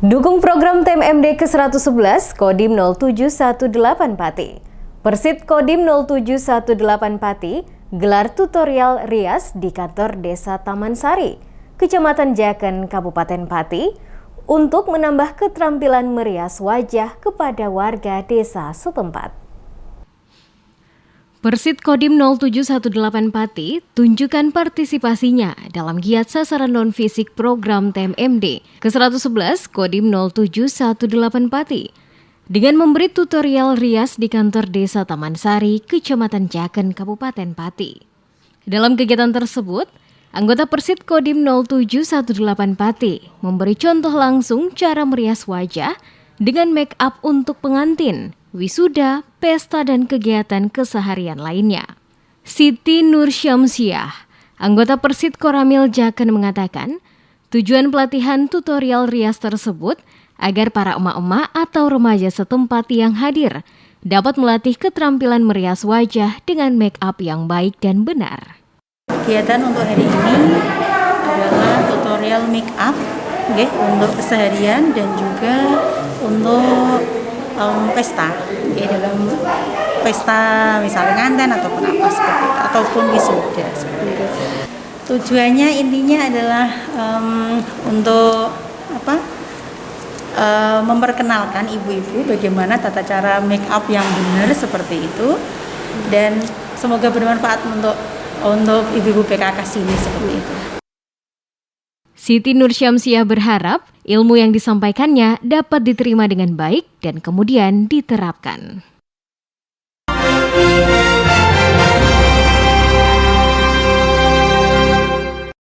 Dukung program TMMD ke-111 Kodim 0718 Pati. Persit Kodim 0718 Pati gelar tutorial rias di kantor Desa Taman Sari, Kecamatan Jaken, Kabupaten Pati, untuk menambah keterampilan merias wajah kepada warga desa setempat. Persit Kodim 0718 Pati tunjukkan partisipasinya dalam giat sasaran non-fisik program TMMD ke-111 Kodim 0718 Pati dengan memberi tutorial rias di kantor Desa Taman Sari, Kecamatan Jaken, Kabupaten Pati. Dalam kegiatan tersebut, anggota Persit Kodim 0718 Pati memberi contoh langsung cara merias wajah dengan make up untuk pengantin, wisuda, pesta, dan kegiatan keseharian lainnya. Siti Nur Syamsiah, anggota Persit Koramil Jaken mengatakan, tujuan pelatihan tutorial rias tersebut agar para emak-emak atau remaja setempat yang hadir dapat melatih keterampilan merias wajah dengan make up yang baik dan benar. Kegiatan untuk hari ini adalah tutorial make up untuk keseharian dan juga untuk pesta, dalam pesta misalnya nganten ataupun apa seperti itu, ataupun wisuda seperti itu. Tujuannya intinya adalah untuk memperkenalkan ibu-ibu bagaimana tata cara make up yang benar seperti itu, dan semoga bermanfaat untuk ibu-ibu PKK sini seperti itu. Siti Nur Syamsiah berharap ilmu yang disampaikannya dapat diterima dengan baik dan kemudian diterapkan.